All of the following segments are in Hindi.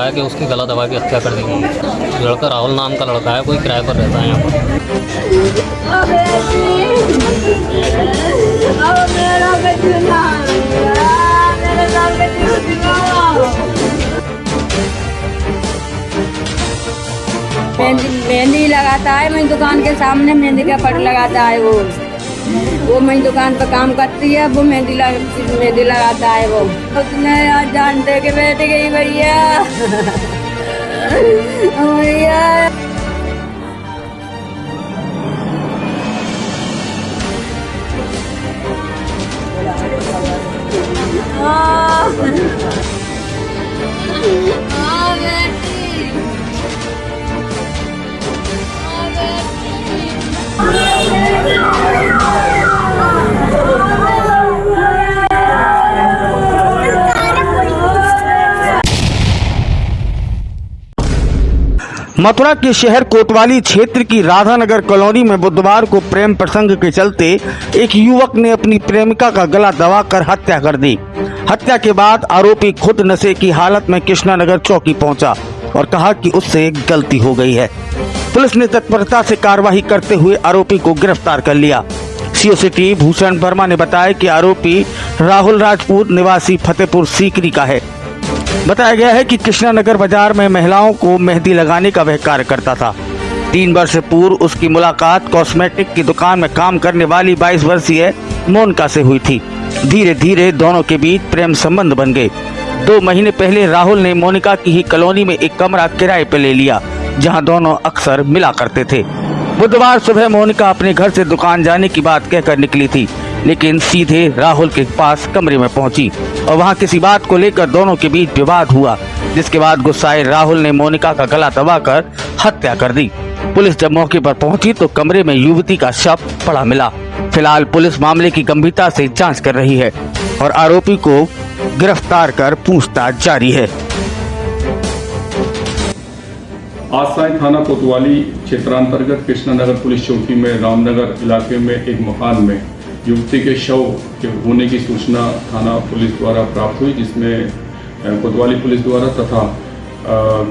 लगाया कि उसकी गला दबा के हत्या कर दी गई। लड़का राहुल नाम का लड़का है, कोई किराए पर रहता है यहाँ मेहंदी लगाता है। मेरी दुकान के सामने मेहंदी का पट लगाता है। वो मेरी दुकान पर काम करती है। वो मेहंदी लगाता है। वो उसने आज जान दे के बैठ गई भैया। भैया मथुरा के शहर कोतवाली क्षेत्र की राधानगर कॉलोनी में बुधवार को प्रेम प्रसंग के चलते एक युवक ने अपनी प्रेमिका का गला दबाकर हत्या कर दी। हत्या के बाद आरोपी खुद नशे की हालत में कृष्णानगर चौकी पहुंचा और कहा कि उससे गलती हो गई है। पुलिस ने तत्परता से कार्रवाई करते हुए आरोपी को गिरफ्तार कर लिया। सीओ सिटी भूषण वर्मा ने बताया कि आरोपी राहुल राजपूत निवासी फतेहपुर सीकरी का है। बताया गया है कि कृष्णानगर बाजार में महिलाओं को मेहंदी लगाने का वह कार्य करता था। 3 वर्ष पूर्व उसकी मुलाकात कॉस्मेटिक की दुकान में काम करने वाली 22 वर्षीय मोनिका से हुई थी। धीरे धीरे दोनों के बीच प्रेम संबंध बन गए। 2 महीने पहले राहुल ने मोनिका की ही कॉलोनी में एक कमरा किराए पर ले लिया, जहां दोनों अक्सर मिला करते थे। बुधवार सुबह मोनिका अपने घर से दुकान जाने की बात कहकर निकली थी, लेकिन सीधे राहुल के पास कमरे में पहुंची और वहां किसी बात को लेकर दोनों के बीच विवाद हुआ, जिसके बाद गुस्साए राहुल ने मोनिका का गला दबाकर हत्या कर दी। पुलिस जब मौके पर पहुंची तो कमरे में युवती का शव पड़ा मिला। फिलहाल पुलिस मामले की गंभीरता से जांच कर रही है और आरोपी को गिरफ्तार कर पूछताछ जारी है। आज सायं थाना कोतवाली क्षेत्रांतर्गत कृष्णानगर पुलिस चौकी में रामनगर इलाके में एक मकान में युवती के शव के होने की सूचना थाना पुलिस द्वारा प्राप्त हुई, जिसमें कोतवाली पुलिस द्वारा तथा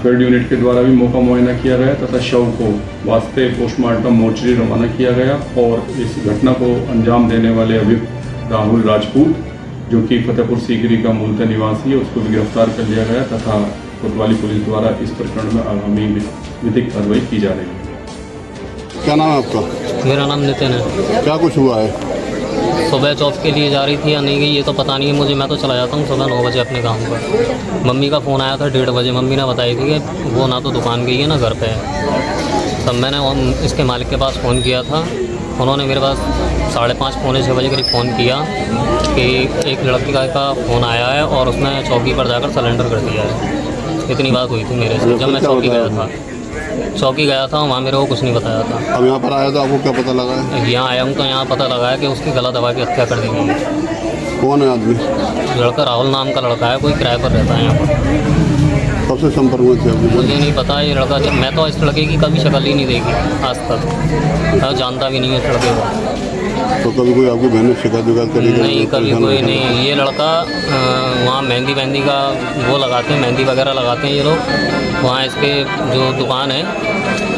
फील्ड यूनिट के द्वारा भी मौका मुआयना किया गया तथा शव को वास्ते पोस्टमार्टम मोर्चरी रवाना किया गया। और इस घटना को अंजाम देने वाले अभियुक्त राहुल राजपूत, जो कि फतेहपुर सीकरी का मूलतः निवासी है, उसको भी गिरफ्तार कर लिया गया तथा कोतवाली पुलिस द्वारा इस प्रकरण में आगामी विधिक कार्रवाई की जा रही है। क्या नाम है आपका? मेरा नाम नितिन है। क्या कुछ हुआ है? सुबह जॉब के लिए जा रही थी या नहीं गई ये तो पता नहीं है मुझे। मैं तो चला जाता हूँ सुबह 9 बजे अपने काम पर। मम्मी का फ़ोन आया था 1:30 बजे। मम्मी ने बताई थी कि वो ना तो दुकान गई है ना घर पे है। तब मैंने इसके मालिक के पास फ़ोन किया था। उन्होंने मेरे पास 5:30 पौने 6 बजे करीब फ़ोन किया कि एक लड़की का फ़ोन आया है और उसने चौकी पर जाकर सरेंडर कर दिया है। इतनी बात हुई थी मेरे से जब मैं चौकी गया था। वहाँ मेरे को कुछ नहीं बताया था। अब यहाँ पर आया तो आपको क्या पता लगा है? यहाँ आया हूँ तो यहाँ पता लगा है कि उसकी गला दबा के हत्या कर दी गई। कौन है आदमी? लड़का राहुल नाम का लड़का है, कोई किराए पर रहता है यहाँ पर। कब से संपर्क में थे? मुझे नहीं पता ये लड़का। मैं तो इस लड़के की कभी शक्ल ही नहीं देखी आज तक। मैं जानता भी नहीं है इस लड़के को। तो कभी कोई आपकी बहन ने शिकायत करी? नहीं, कभी कोई नहीं। ये लड़का वहाँ मेहंदी का वो लगाते हैं, मेहंदी वगैरह लगाते हैं ये लोग। वहाँ इसके जो दुकान है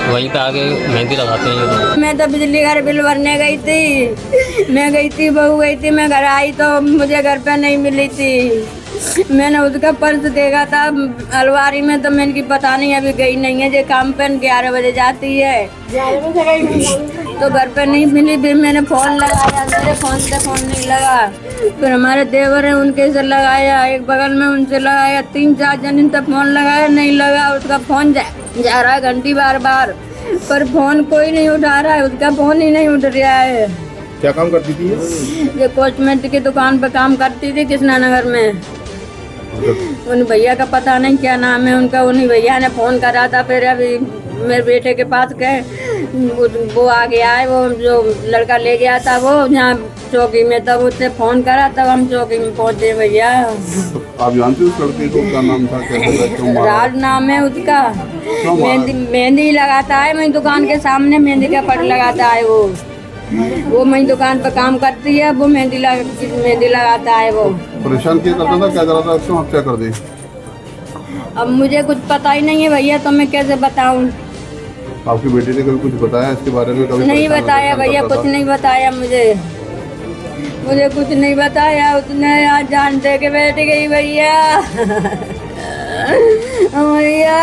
वहीं पे आगे मेहंदी लगाते हैं ये लोग। मैं तो बिजली घर बिल भरने गई थी। मैं गई थी, बहू गई थी। मैं घर आई तो मुझे घर पे नहीं मिली थी। मैंने उसका पर्स देखा था अलमारी में, तो मैंने की पता नहीं अभी गई नहीं है। जो काम पे 11 बजे जाती है तो घर पे नहीं मिली। फिर मैंने फ़ोन लगाया, मेरे फ़ोन से फ़ोन नहीं लगा। फिर हमारे देवर है उनके से लगाया, एक बगल में उनसे लगाया, 3-4 जन तक फ़ोन लगाया, नहीं लगा। उसका फ़ोन जा रहा है घंटी बार, पर फ़ोन कोई नहीं उठा रहा है। उसका फ़ोन ही नहीं उठ रहा है। क्या काम करती थी ये कॉस्मेटिक की दुकान पर काम करती थी कृष्णानगर में। उन भैया का पता नहीं क्या नाम है उनका। उन्हीं भैया ने फ़ोन करा था। फिर अभी मेरे बेटे के पास गए, वो आ गया है, वो जो लड़का ले गया था वो यहाँ चौकी में, तब उससे फ़ोन करा तब हम चौकी में पहुँचे भैया। आप जानते हो उस लड़के को? क्या नाम था? राज नाम है उसका। मेहंदी लगाता है। मेरी दुकान के सामने मेहंदी का पट लगाता है। वो मेरी दुकान पर काम करती है। वो मेहंदी लगाता है। वो परेशान किया करता था? क्या करा था उसको? हत्या कर दी? अब मुझे कुछ पता ही नहीं है भैया, तो मैं कैसे बताऊं। आपकी बेटी ने कभी कुछ बताया इसके बारे में? कभी नहीं परेशान बताया भैया, करता कुछ था? नहीं बताया मुझे कुछ नहीं बताया। उसने आज जान दे के बैठ गई भैया। भैया